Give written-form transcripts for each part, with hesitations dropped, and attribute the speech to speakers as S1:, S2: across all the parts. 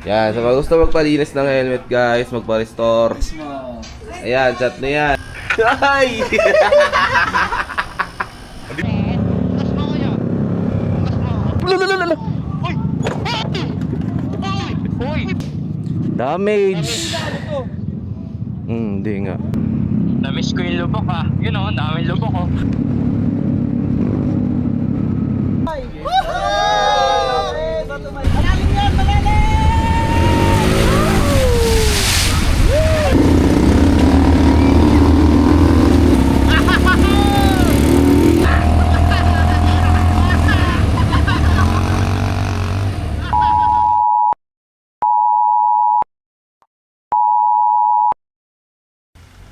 S1: Yan, sa mga gusto magpalinis ng helmet guys, magpa-restore. Ayan, chat na yan. Ay! Damage! Hindi nga.
S2: Namiss ko yung lubok ha. Yun o, daming lubok o.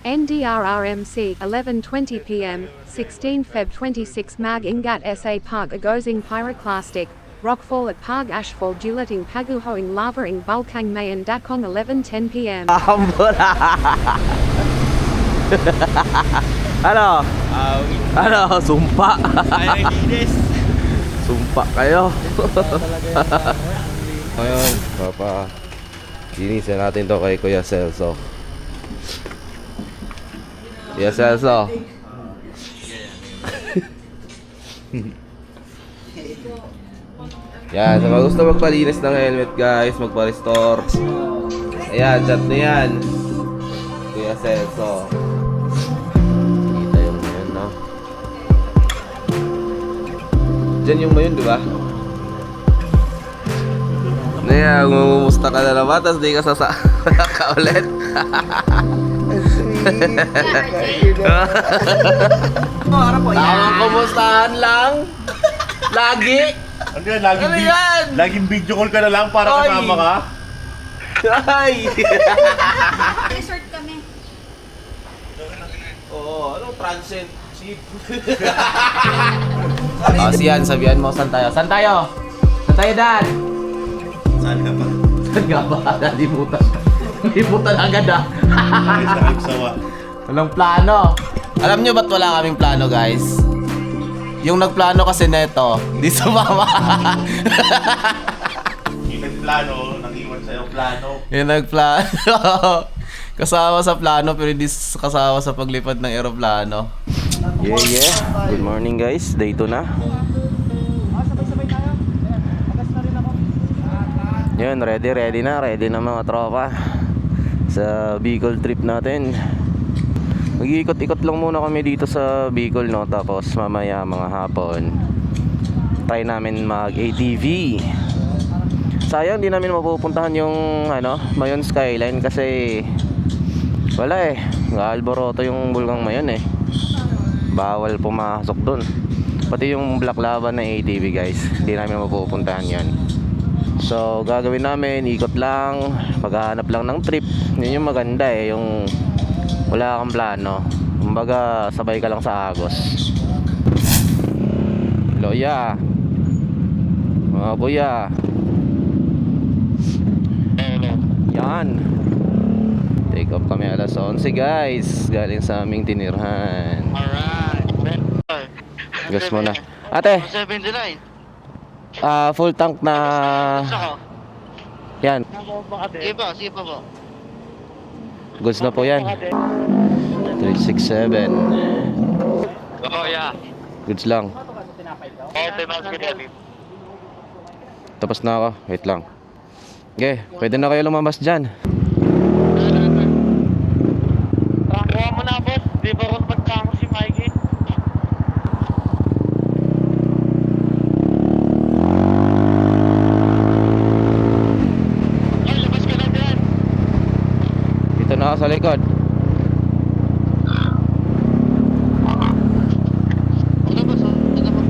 S3: NDRRMC 11:20 p.m. 16 Feb 26 Mag Ingat SA Pag Agosing Pyroclastic Rockfall at Pag Ashfall Dulating Paguhoing Lavaing Bulkang Mayan Dakong 11:10 p.m.
S1: Ambula! Ano? Ano? Sumpa! Sumpa kayo! Ngayon, linisin natin to kay Kuya Celso. Kuya Celso. Yan, sa mga gusto magpalinis ng helmet guys, magpa-restore. Ayan, chat na yan. Kuya Celso. Kita yung mayon, no? Diyan yung mayon, di ba? Naya, ngumusta ka na naman, tapos di ka ka ulit. Tawang kumustahan lang. Lagi.
S4: Ano yan? Laging video call ka na lang para
S1: Oy.
S4: kasama ka?
S1: Ay!
S5: Resort kami.
S1: Oo, anong transient ship? Siyan, sabihan mo, saan tayo? Saan tayo? Saan tayo, Dan?
S4: Saan ka pa?
S1: Saan ka ba? Nalimutan. Nalimutan agad ah.
S4: Ay, sa Iksawa.
S1: Walang plano. Alam nyo ba't wala kaming plano, guys? Yung nagplano kasi neto, di sumama.
S4: Yung nagplano, nang-iwan sa'yo plano.
S1: Yung nagplano. Kasama sa plano pero hindi kasama sa paglipad ng eroplano. Yeah, yeah. Good morning guys. Day 2 na. Yun, ready na. Ready na mga tropa sa Bicol trip natin. Mag-iikot-ikot lang muna kami dito sa Bicol, no? Tapos mamaya mga hapon try namin mag-ATV. Sayang di namin mapupuntahan yung Mayon Skyline kasi wala eh, nag-alboroto yung Bulkang Mayon eh. Bawal pumasok dun. Pati yung Black Lava na ATV guys, hindi namin mapupuntahan yan. So gagawin namin, ikot lang, maghahanap lang ng trip. Yun yung maganda eh, yung wala kang plano. Kumbaga sabay ka lang sa agos. Loya, mga kuya. Yan, take off kami alas 11 guys, galing sa aming tinirhan.
S2: Alright.
S1: Gas mo na ate.
S2: 79.
S1: Full tank na. Yan,
S2: Sige pa po.
S1: goods na po yan. 367.
S2: Oh yeah.
S1: Goods lang. Tapos na ako, wait lang. Okay, pwede na kayo lumabas dyan.
S2: Kuha mo na boss. Di ba ron magkamo si Mikey? Ay, labas ka na dyan.
S1: Dito na ako sa likod.
S2: Ano ba? Ano ba?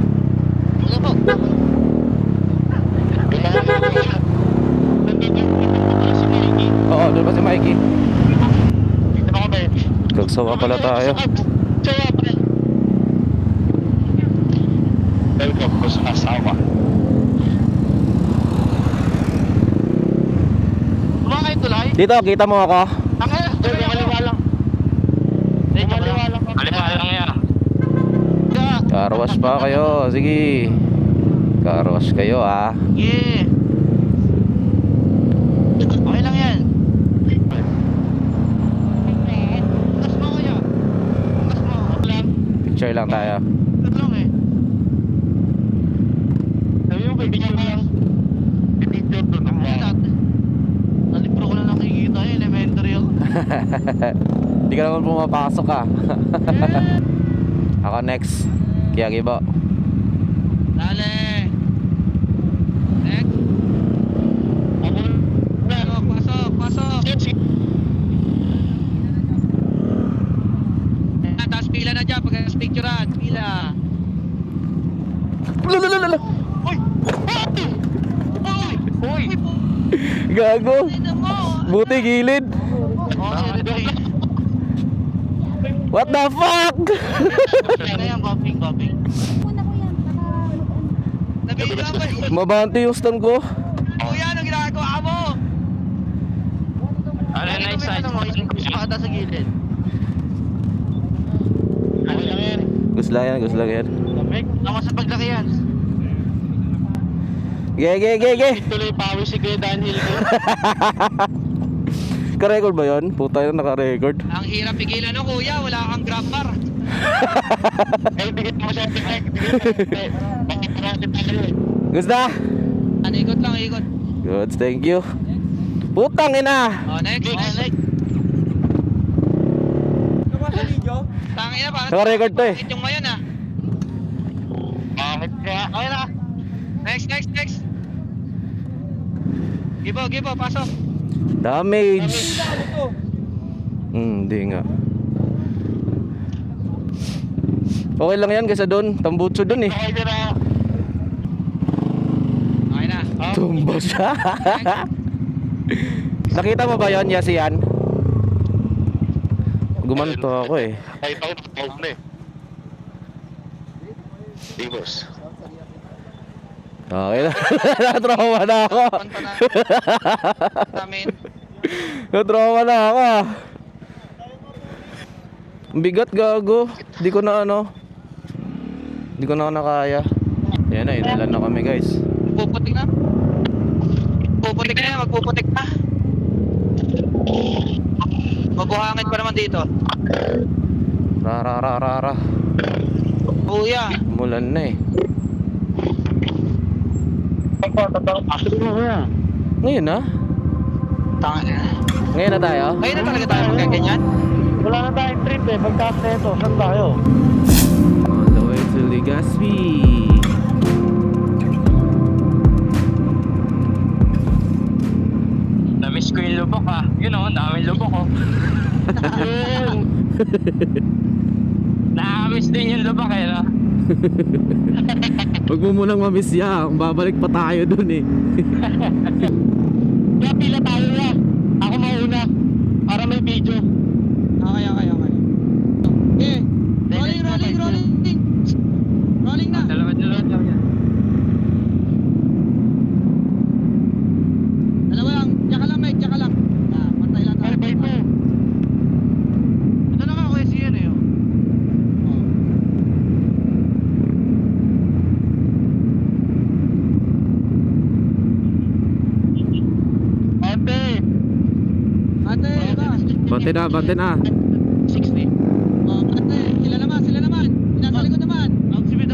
S1: Oo, doon ba si Mikey?
S2: Dito ba kami?
S1: Gagsawa pala tayo.
S2: Sawa pa. Welcome po sa asawa. Kumakay tulay?
S1: Dito, kita mo ako.
S2: Kaliwa lang. Kaliwa lang yan.
S1: Carwash pa kayo, sige. Carwash kayo ah.
S2: Yeah.
S1: lang tayo.
S2: Ito lang eh. Sabi mo, pipicture lang. Pipicture doon ang mga. Nalipro ko na nakikita eh, elementary ako.
S1: Hindi ka naman pumapasok ah. Ako next. Kaya gibo.
S2: Dale! Next! Pasok, pasok, pasok! Taas pila na dyan, pagka-picturean, pila!
S1: Lalalala.
S2: Uy! Uy! Uy!
S1: Gago. Buti gilid. What the fuck?
S2: Ano yan, bopping, bopping?
S5: Muna ko yan.
S2: Nabigla ko eh!
S1: Mabante yung stand ko.
S2: Kuya, anong ginagawa mo? Ano na yung size mo? Ata sa gilid. Ano lang yan?
S1: Gusto lang yan.
S2: Lamig? Tama sa paglaki yan.
S1: Ge.
S2: Tuloy pawis si Kuya Daniel ko.
S1: Ka-record ba yun? Puta yun, naka-record.
S2: Ang hirap pigilan no kuya, wala kang grab bar. Eh, bigyan mo siya pinig. Bakit natin tayo eh?
S1: Gusto?
S2: Ano, ikot lang, ikot.
S1: Good, thank you. Putang ina.
S2: Oh, next. Next. Ano ba sa video? Tangina pa.
S1: Naka-record to eh.
S2: Yung mayan ah. Bakit kaya? Okay na. Next. Gibo, pasok.
S1: Damage. Hindi nga. Okay lang yan kaysa doon. Tambutso doon eh.
S2: Okay na.
S1: Tumba siya. Nakita mo ba yun, Yasian? Gumanto ako eh.
S4: Ay, ako na na eh. Dimos.
S1: Okay na. Natrauma na ako.
S2: Punta na. Namin.
S1: Natrauma na ako ah. Ang bigat gago. Di ko na nakaya. Yan na, inilan na kami guys.
S2: Magpuputik na. Magpuputik na. Mabuhangin pa naman dito.
S1: Rara.
S2: Kuya.
S1: Mulan na eh. Ngayon na? Ngayon na tayo?
S2: Ngayon na talaga tayo magkaganyan? Wala na tayong trip eh. Pagtaas na ito, saan tayo?
S1: On the way to Legazpi.
S2: Namiss ko yung lubok ah. Yun o, daming lubok oh. Nakamiss din yung lubok eh no?
S1: Huwag mo munang mamiss yan. Babalik pa tayo dun eh.
S2: Kaya pila tayo na. Ako mauna. Para may video. Okay. Okay. Rolling na. Dalawa lang yan. Dalawa lang. Tsaka lang Mike, tsaka lang. Pantay lang tayo. Ito na nga kuya siya na yun.
S1: Bante na.
S2: 60. Oh, ate, sila naman. Nasa likod naman. Top speed.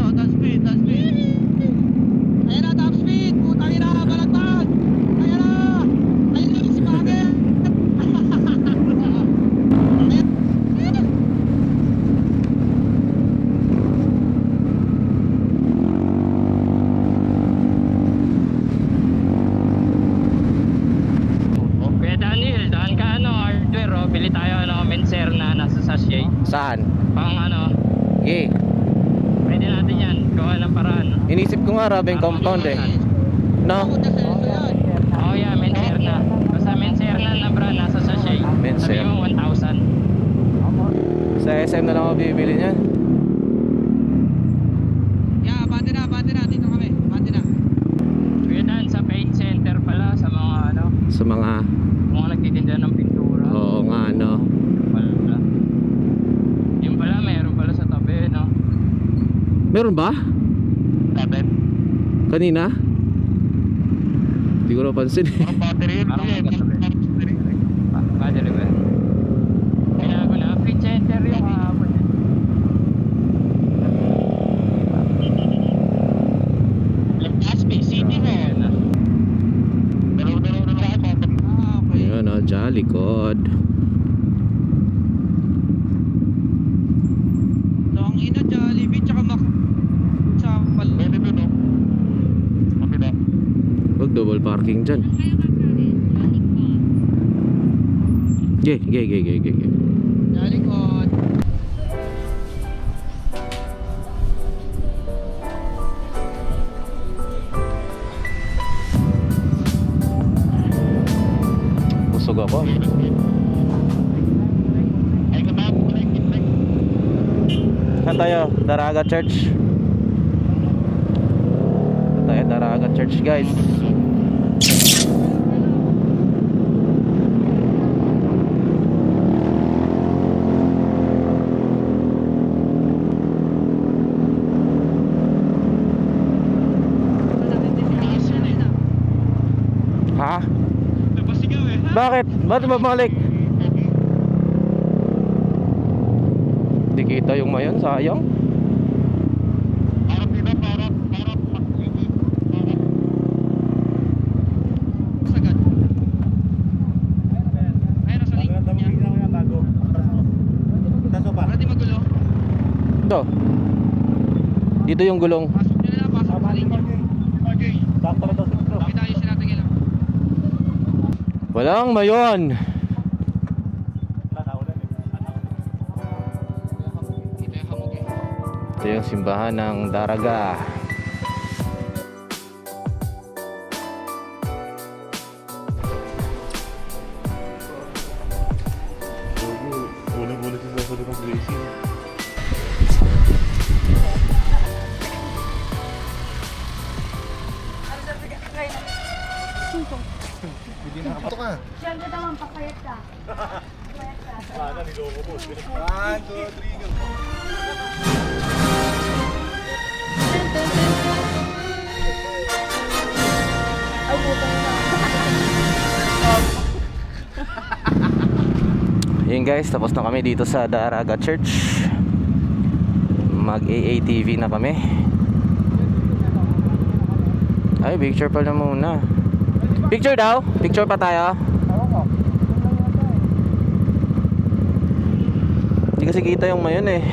S2: Ayan na, top speed. Putang ina, balagtag. Ayan na, si Bagay. Kuya Daniel, daan ka hardware oh. Bili tayo Menser na nasa sachet.
S1: Saan?
S2: Pang
S1: Okay.
S2: pwede natin yan. Gawa ng paraan.
S1: Inisip ko nga rabing compound eh. No?
S2: Oh yeah, Menser na. Basta Menser na brand nasa sachet.
S1: Menser.
S2: Sabi mo 1,000.
S1: Sa SM na lang ako bibili niyan.
S2: Yeah, bante na. Dito kami. Bante na. Kuya Dan, sa paint center pala sa mga
S1: Sa mga...
S2: nagtitinda ng pintura.
S1: Oo nga no.
S2: Wala. Yung pala, meron pala sa tabi, no?
S1: Meron ba?
S2: Tabi?
S1: Kanina? Hindi ko napansin eh.
S2: Battery yun. Battery ba? Kinago na. Paint center yung hapon.
S1: Yun, oh, Jolly God.
S2: Ang ina, Jollibee, tsaka sa pwede ba no? Kapila.
S1: Huwag double parking dyan. Ge.
S2: Jalikot.
S1: Busog ako.
S2: Ay, kamap.
S1: Saan tayo? Daraga Church. Saan tayo? Daraga Church, guys. Ha?
S2: Napasigaw eh.
S1: Bakit? Ba't babalik? Di kita yung mayon, sayang.
S2: Parang dito, parang makinig. Sagad. Ayun, nasa link niya. Para di magulo.
S1: Ito. Dito yung gulong.
S2: Pasok nyo na lang, pasok sa link niya. Pakita yung sinatigil lang.
S1: Walang mayon.
S2: Ito yung hamog eh.
S1: Ito yung simbahan ng Daraga.
S4: Unang-unang sinasabi ng blazing.
S5: Siyempre naman, papayat ka.
S1: Yun guys, tapos na kami dito sa Daraga Church. Mag AATV na kami. Ay, picture pala muna. Picture daw? Picture pa tayo? Hindi kasi kita yung mayon eh.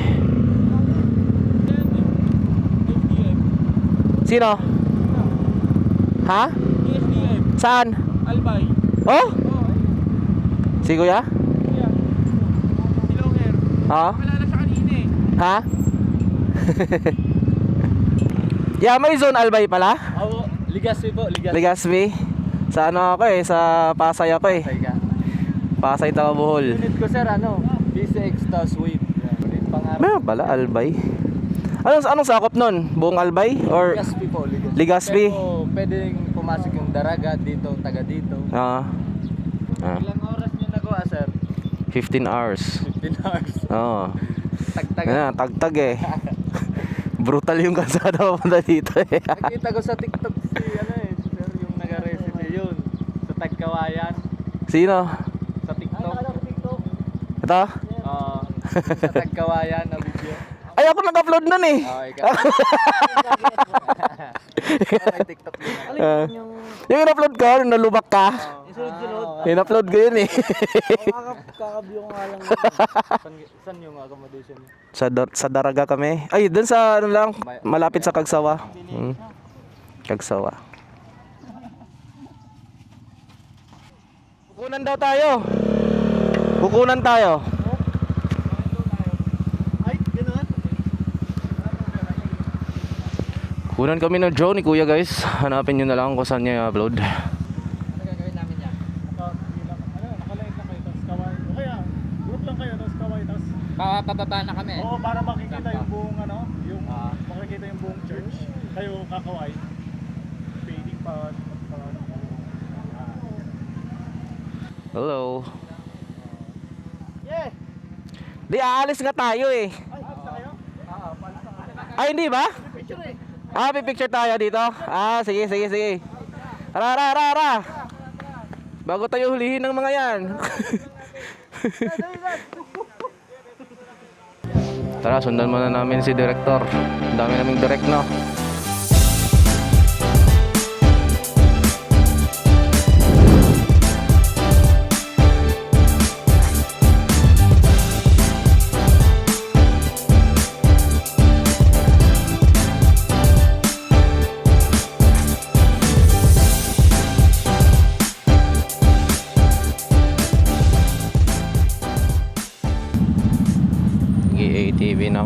S1: Sino? Ha? Saan?
S6: Albay.
S1: Oh? Si Kuya?
S6: Si Longer.
S1: Oo?
S6: Wala na siya kanina eh.
S1: Ha? Yeah, may zone Albay pala?
S6: Oo, Ligaspi po, Ligaspi.
S1: Legazpi. Sa ano ako eh, sa Pasay ako eh.
S6: Pasay ka.
S1: Pasay Bohol.
S6: Unit ko sir, ano? PCX Taos Wave. Unit pangarap.
S1: Meron pala, Albay. Anong sakop nun? Buong Albay? Or
S6: Ligaspi po, Ligaspi.
S1: Ligaspi?
S6: Pero pwedeng pumasok yung Daraga dito, taga dito. Ilang oras nyo nagawa sir?
S1: 15 hours.
S6: 15 hours.
S1: Oo.
S6: Tagtag.
S1: Tagtag eh. Brutal yung kalsada papunta dito eh.
S6: Nakita ko sa TikTok si ano eh, si sir yung nag-recipe yun. Sa Tagkawayan.
S1: Sino?
S6: Sa TikTok.
S1: Ito?
S6: Oo. Sa Tagkawayan na video.
S1: Ay, ako nag-upload nun eh.
S6: Oo, ikaw. May TikTok din.
S1: Yung in-upload ko, nung nalubak ka. In-upload ko yun eh.
S6: Kakabyo ko nga lang. Saan yung accommodation niyo?
S1: Sa Daraga kami. Ay, dun sa ano lang, malapit sa Kagsawa. Kagsawa. Kukunan daw tayo. Kukunan tayo. Kunan kami ng drone ni Kuya guys. Hanapin nyo na lang kung saan niya i-upload.
S6: Ano gagawin namin yan?
S4: Nakalight lang kayo, tapos kaway. O kaya, group lang kayo, tapos kaway, tapos...
S6: Pababa na kami.
S4: Oo, para makikita yung buong ano, yung makikita yung buong church. Kayo kakaway. Fading pa.
S1: Hello. Di aalis nga tayo eh. Ay, hindi ba? Pipicture tayo dito. Sige. Ara. Bago tayo hulihin ng mga yan. Tara, sundan muna namin si Director. Ang dami naming direct, no?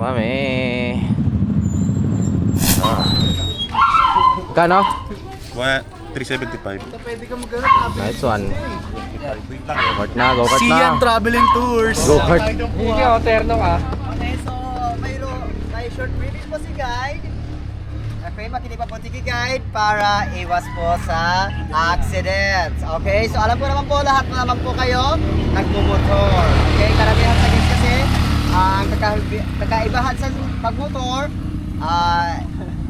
S1: kami. Kano?
S7: 375.
S1: Nice one. Go-kart na, go-kart na.
S4: Sian Traveling Tours.
S1: Go-kart.
S8: Okay, so may short briefing po si guide. Okay, makinig pa po si guide para iwas po sa accidents. Okay, so alam ko naman po, lahat naman po kayo nagmumotor. Okay, karamihan sa guys kasi ang kakaibahan sa pagmotor,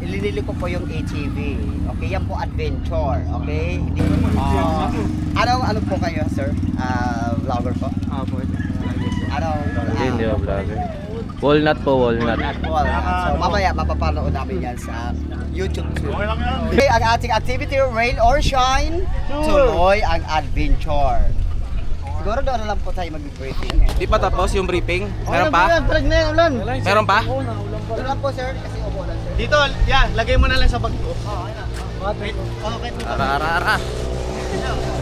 S8: ililili ko po yung ATV. Okay, yan po adventure. Okay, hindi ano po kayo, sir? Vlogger po?
S1: Hindi ba vlogger? Walnut po, walnut.
S8: So mamaya mapapanood namin yan sa YouTube too. Okay, ang ating activity, rain or shine, tuloy ang adventure. Siguro doon na lang po tayo mag-briefing.
S1: Di pa tapos yung briefing? Meron pa? Meron pa?
S8: Doon lang po sir, kasi umulan sir.
S4: Dito, lagay mo na lang sa bag ko.
S1: Ara.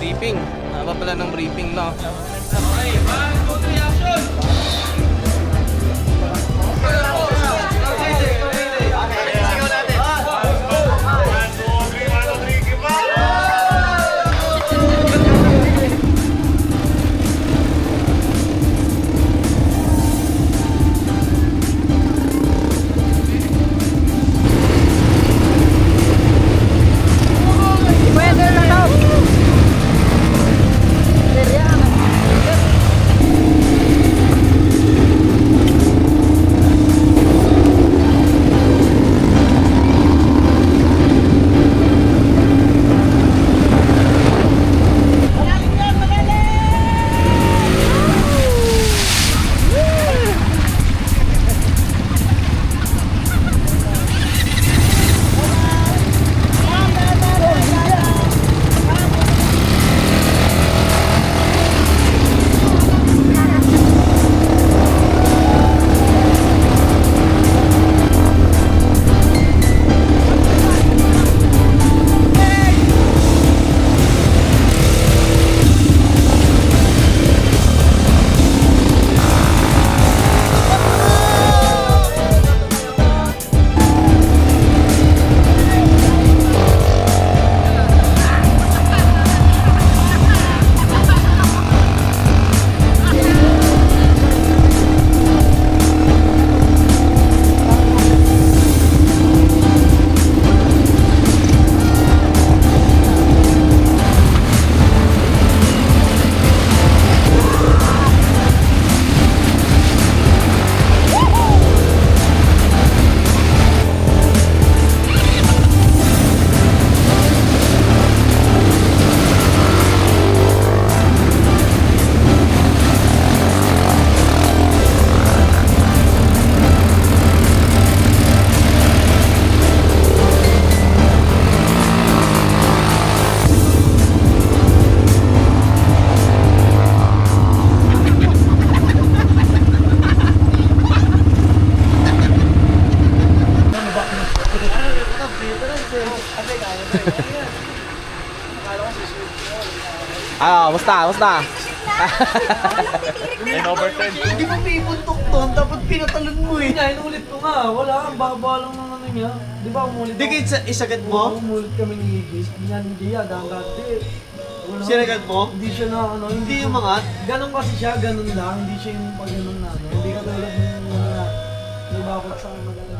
S1: Briefing. Haba pala ng briefing, no? Musta?
S4: And over 10.
S8: Hindi mo pipuntok doon, dapat pinatalon mo eh.
S6: Inulit ko nga, wala kang baba lang ng ano niya. Di ba umulit
S4: Di kayo isagat mo?
S6: Umulit kami ni Igis. Hindi yan, dati.
S4: Sinagat mo?
S6: Hindi siya na ano,
S4: Hindi yung mga...
S6: Ganon kasi siya, ganon lang. Hindi siya yung pag ganon na ano. Hindi ka tulad ng mga nababot sa mga